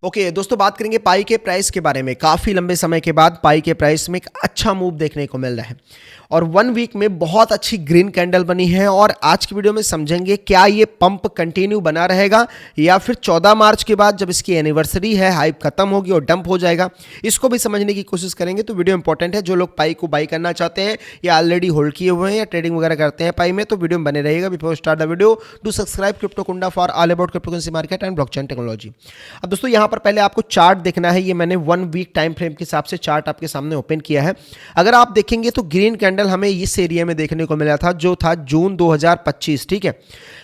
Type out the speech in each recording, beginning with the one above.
Okay दोस्तों, बात करेंगे पाई के प्राइस के बारे में। काफ़ी लंबे समय के बाद पाई के प्राइस में एक अच्छा मूव देखने को मिल रहा है और 1 वीक में बहुत अच्छी ग्रीन कैंडल बनी है। और आज की वीडियो में समझेंगे क्या ये पंप कंटिन्यू बना रहेगा या फिर 14 मार्च के बाद जब इसकी एनिवर्सरी है हाइप खत्म होगी और डंप हो जाएगा। इसको भी समझने की कोशिश करेंगे। तो वीडियो इंपॉर्टेंट है। जो लोग पाई को बाई करना चाहते हैं या ऑलरेडी होल्ड किए हुए हैं या ट्रेडिंग वगैरह करते हैं पाई में, तो वीडियो में बने रहेगा। Before start the video do subscribe crypto Kunda for all about cryptocurrency market and blockchain technology. अब दोस्तों यहाँ पर पहले आपको चार्ट देखना है। ये मैंने 1 वीक टाइम फ्रेम के हिसाब से चार्ट आपके सामने ओपन किया है। अगर आप देखेंगे तो ग्रीन कैंडल हमें इस एरिया में देखने को मिला था जो था जून 2025, ठीक है।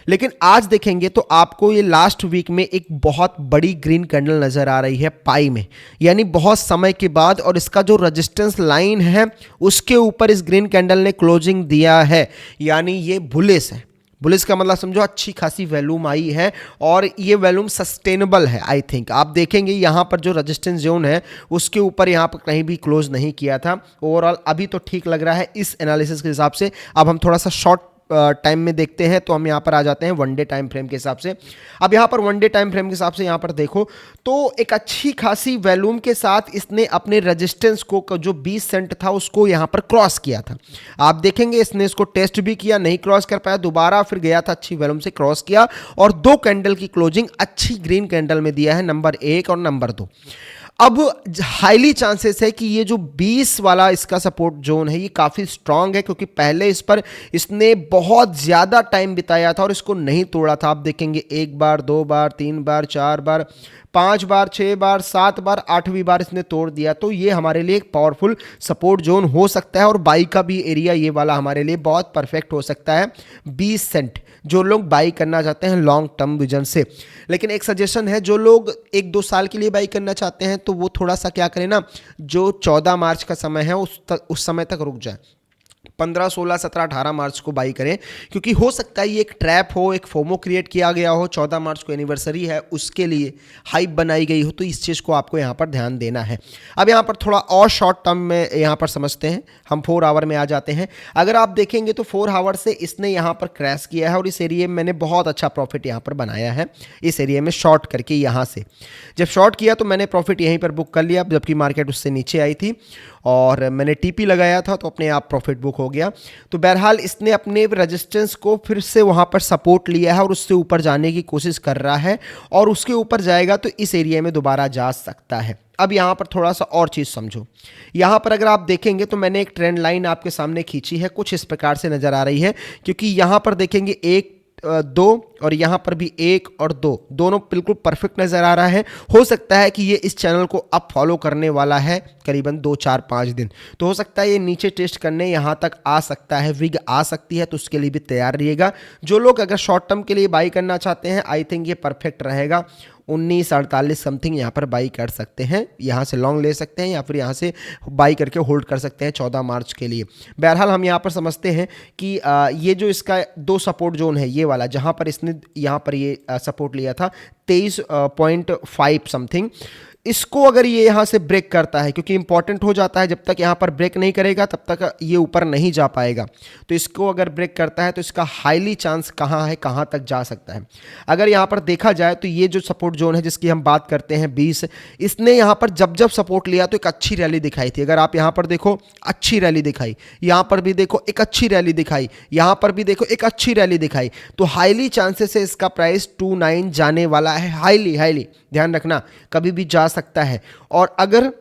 लेकिन आज देखेंगे तो आपको ये लास्ट वीक में एक बहुत बड़ी ग्रीन कैंडल नजर आ रही है पाई में, यानी बहुत समय के बाद। और इसका जो रेजिस्टेंस लाइन है उसके ऊपर इस ग्रीन कैंडल ने क्लोजिंग दिया है, यानी ये बुलिश है। बुलिश का मतलब समझो अच्छी खासी वैल्यूम आई है और ये वैल्यूम सस्टेनेबल है। आई थिंक आप देखेंगे यहाँ पर जो रेजिस्टेंस जोन है उसके ऊपर यहाँ पर कहीं भी क्लोज नहीं किया था। ओवरऑल अभी तो ठीक लग रहा है इस एनालिसिस के हिसाब से। अब हम थोड़ा सा शॉर्ट टाइम में देखते हैं, तो हम यहाँ पर आ जाते हैं 1 डे टाइम फ्रेम के हिसाब से। अब यहाँ पर 1 डे टाइम फ्रेम के हिसाब से यहाँ पर देखो तो एक अच्छी खासी वैल्यूम के साथ इसने अपने रेजिस्टेंस को जो 20 सेंट था उसको यहाँ पर क्रॉस किया था। आप देखेंगे इसने इसको टेस्ट भी किया, नहीं क्रॉस कर पाया, दोबारा फिर गया था, अच्छी वैल्यूम से क्रॉस किया और 2 कैंडल की क्लोजिंग अच्छी ग्रीन कैंडल में दिया है, नंबर 1 और नंबर 2। अब हाईली चांसेस है कि ये जो 20 वाला इसका सपोर्ट जोन है ये काफ़ी स्ट्रांग है, क्योंकि पहले इस पर इसने बहुत ज़्यादा टाइम बिताया था और इसको नहीं तोड़ा था। आप देखेंगे 1 बार, 2 बार, 3 बार, 4 बार, 5 बार, 6 बार, 7 बार, 8वीं बार इसने तोड़ दिया। तो ये हमारे लिए एक पावरफुल सपोर्ट जोन हो सकता है और बाई का भी एरिया ये वाला हमारे लिए बहुत परफेक्ट हो सकता है 20 सेंट, जो लोग बाई करना चाहते हैं लॉन्ग टर्म विजन से। लेकिन एक सजेशन है, जो लोग 1-2 साल के लिए बाई करना चाहते हैं तो वो थोड़ा सा क्या करें ना, जो 14 मार्च का समय है उस समय तक रुक जाए। 15, 16, 17, 18 मार्च को बाई करें, क्योंकि हो सकता है ये एक ट्रैप हो, एक फोमो क्रिएट किया गया हो। 14 मार्च को एनिवर्सरी है उसके लिए हाइप बनाई गई हो, तो इस चीज़ को आपको यहाँ पर ध्यान देना है। अब यहाँ पर थोड़ा और शॉर्ट टर्म में यहाँ पर समझते हैं, हम 4 आवर में आ जाते हैं। अगर आप देखेंगे तो 4 आवर से इसने यहाँ पर क्रैश किया है और इस एरिया में मैंने बहुत अच्छा प्रॉफिट यहाँ पर बनाया है। इस एरिया में शॉर्ट करके यहाँ से जब शॉर्ट किया तो मैंने प्रॉफिट यहीं पर बुक कर लिया, जबकि मार्केट उससे नीचे आई थी और मैंने टीपी लगाया था तो अपने आप प्रॉफिट बुक हो गया। तो बहरहाल इसने अपने रेजिस्टेंस को फिर से वहाँ पर सपोर्ट लिया है और उससे ऊपर जाने की कोशिश कर रहा है और उसके ऊपर जाएगा तो इस एरिया में दोबारा जा सकता है। अब यहाँ पर थोड़ा सा और चीज़ समझो। यहाँ पर अगर आप देखेंगे तो मैंने एक ट्रेंड लाइन आपके सामने खींची है, कुछ इस प्रकार से नज़र आ रही है, क्योंकि यहाँ पर देखेंगे 1, 2 और यहाँ पर भी 1 और 2 दोनों बिल्कुल परफेक्ट नज़र आ रहा है। हो सकता है कि ये इस चैनल को अब फॉलो करने वाला है करीबन 2, 4, 5 दिन, तो हो सकता है ये नीचे टेस्ट करने यहाँ तक आ सकता है, विग आ सकती है, तो उसके लिए भी तैयार रहिएगा। जो लोग अगर शॉर्ट टर्म के लिए बाई करना चाहते हैं, आई थिंक ये परफेक्ट रहेगा। 1948 समथिंग यहाँ पर बाई कर सकते हैं, यहाँ से लॉन्ग ले सकते हैं या फिर यहाँ से बाई करके होल्ड कर सकते हैं 14 मार्च के लिए। बहरहाल हम यहाँ पर समझते हैं कि ये जो इसका 2 सपोर्ट जोन है, ये वाला जहाँ पर इसने यहाँ पर ये सपोर्ट लिया था 23.5 समथिंग, इसको अगर ये यहाँ से ब्रेक करता है, क्योंकि इंपॉर्टेंट हो जाता है, जब तक यहाँ पर ब्रेक नहीं करेगा तब तक ये ऊपर नहीं जा पाएगा। तो इसको अगर ब्रेक करता है तो इसका हाईली चांस कहाँ है, कहाँ तक जा सकता है। अगर यहाँ पर देखा जाए तो ये जो सपोर्ट जोन है जिसकी हम बात करते हैं 20, इसने यहाँ पर जब जब सपोर्ट लिया तो एक अच्छी रैली दिखाई थी। अगर आप यहाँ पर देखो अच्छी रैली दिखाई, यहाँ पर भी देखो एक अच्छी रैली दिखाई, यहाँ पर भी देखो एक अच्छी रैली दिखाई, तो हाईली चांसेस है इसका प्राइस 29 जाने वाला है। हाईली ध्यान रखना, कभी भी जा सकता है। और अगर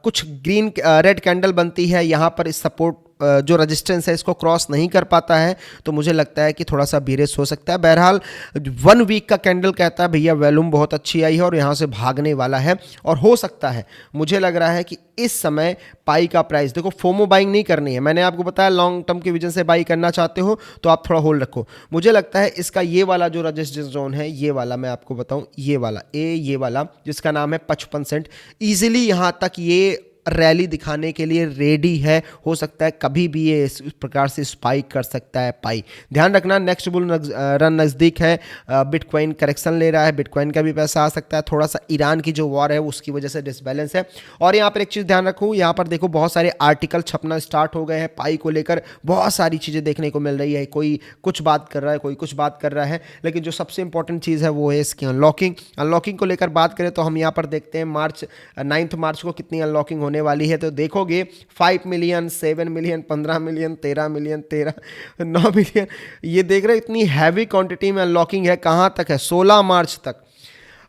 कुछ ग्रीन रेड कैंडल बनती है यहाँ पर, इस सपोर्ट जो रेजिस्टेंस है इसको क्रॉस नहीं कर पाता है, तो मुझे लगता है कि थोड़ा सा बीरेस हो सकता है। बहरहाल 1 वीक का कैंडल कहता है भैया वैल्यूम बहुत अच्छी आई है और यहाँ से भागने वाला है। और हो सकता है, मुझे लग रहा है कि इस समय पाई का प्राइस देखो, फोमो बाइंग नहीं करनी है, मैंने आपको बताया लॉन्ग टर्म के विजन से बाई करना चाहते हो तो आप थोड़ा होल्ड रखो। मुझे लगता है इसका ये वाला जो रेजिस्टेंस जोन है, ये वाला मैं आपको बताऊं, ये वाला ये वाला जिसका नाम है 55 सेंट, ईजिली यहाँ तक ये रैली दिखाने के लिए रेडी है। हो सकता है कभी भी ये इस प्रकार से स्पाइक कर सकता है पाई। ध्यान रखना नेक्स्ट बुल रन नज़दीक है, बिटकॉइन करेक्शन ले रहा है, बिटकॉइन का भी पैसा आ सकता है। थोड़ा सा ईरान की जो वॉर है उसकी वजह से डिसबैलेंस है। और यहाँ पर एक चीज़ ध्यान रखूँ, यहाँ पर देखो बहुत सारे आर्टिकल छपना स्टार्ट हो गए हैं पाई को लेकर, बहुत सारी चीज़ें देखने को मिल रही है। कोई कुछ बात कर रहा है, कोई कुछ बात कर रहा है, लेकिन जो सबसे इंपॉर्टेंट चीज़ है वो है इसकी अनलॉकिंग को लेकर बात करें तो हम यहाँ पर देखते हैं 9 मार्च को कितनी अनलॉकिंग होने वाली है। तो देखोगे 5 million, 7 million, 15 million, 13 million, 9 million, ये देख रहे इतनी हैवी क्वांटिटी में अनलॉकिंग है। कहाँ तक है? 16 मार्च तक।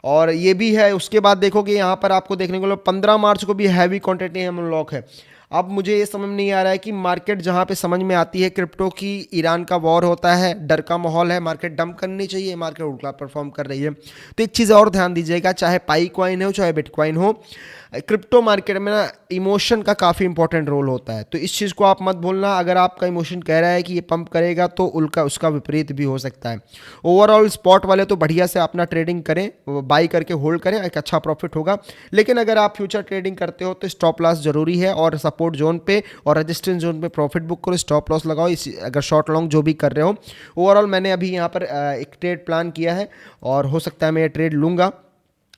और ये भी है, उसके बाद देखोगे यहाँ पर आपको देखने को 15 मार्च को भी हैवी क्वांटिटी में अनलॉक है। अब मुझे ये समझ नहीं आ रहा है कि मार्केट जहाँ पे समझ में आती है क्रिप्टो की, ईरान का वॉर होता है, डर का माहौल है, मार्केट डंप करनी चाहिए, मार्केट उल्टा परफॉर्म कर रही है। तो एक चीज़ और ध्यान दीजिएगा, चाहे पाई कॉइन हो चाहे बिटकॉइन हो, क्रिप्टो मार्केट में ना इमोशन का काफ़ी इंपॉर्टेंट रोल होता है। तो इस चीज़ को आप मत भूलना। अगर आपका इमोशन कह रहा है कि ये पंप करेगा तो उसका विपरीत भी हो सकता है। ओवरऑल स्पॉट वाले तो बढ़िया से अपना ट्रेडिंग करें, बाई करके होल्ड करें, एक अच्छा प्रॉफिट होगा। लेकिन अगर आप फ्यूचर ट्रेडिंग करते हो तो स्टॉप लॉस जरूरी है, और सपोर्ट जोन पे और रेजिस्टेंस जोन पे प्रॉफिट बुक करो, स्टॉप लॉस लगाओ अगर शॉर्ट लॉन्ग जो भी कर रहे हो। ओवरऑल मैंने अभी यहाँ पर एक ट्रेड प्लान किया है और हो सकता है मैं ये ट्रेड लूँगा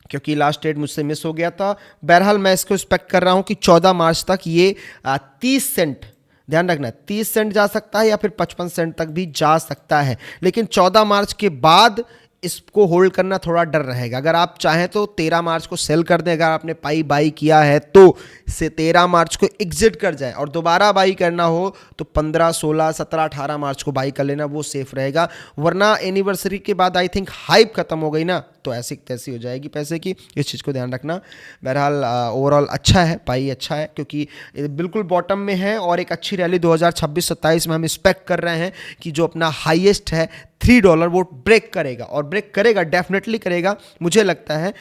क्योंकि लास्ट ट्रेड मुझसे मिस हो गया था। बहरहाल मैं इसको एक्सपेक्ट कर रहा हूँ कि 14 मार्च तक ये 30 सेंट, ध्यान रखना 30 सेंट जा सकता है या फिर 55 सेंट तक भी जा सकता है। लेकिन 14 मार्च के बाद इसको होल्ड करना थोड़ा डर रहेगा। अगर आप चाहें तो 13 मार्च को सेल कर दें, अगर आपने पाई बाई किया है तो से 13 मार्च को एग्जिट कर जाए, और दोबारा बाई करना हो तो 15, 16, 17, 18 मार्च को बाई कर लेना, वो सेफ रहेगा। वरना एनिवर्सरी के बाद आई थिंक हाइप खत्म हो गई ना, तो ऐसी तैसी हो जाएगी पैसे की। इस चीज़ को ध्यान रखना। बहरहाल ओवरऑल अच्छा है, पाई अच्छा है क्योंकि बिल्कुल बॉटम में है, और एक अच्छी रैली 2026-27 में हम एक्सपेक्ट कर रहे हैं कि जो अपना हाईएस्ट है $3 वो ब्रेक करेगा, और ब्रेक करेगा, डेफिनेटली करेगा, मुझे लगता है।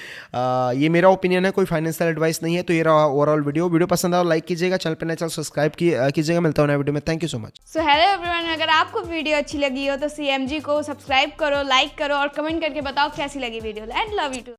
ये मेरा ओपिनियन है, कोई फाइनेंशियल एडवाइस नहीं है। तो ये रहा ओवरऑल वीडियो पसंद आया लाइक कीजिएगा, चैनल पे नए चैनल सब्सक्राइब कीजिएगा। मिलता हूँ नए वीडियो में। Thank you so much. So hello everyone, अगर आपको वीडियो अच्छी लगी हो तो CMG को सब्सक्राइब करो, लाइक करो और कमेंट करके बताओ कैसी लगी video. And love you to.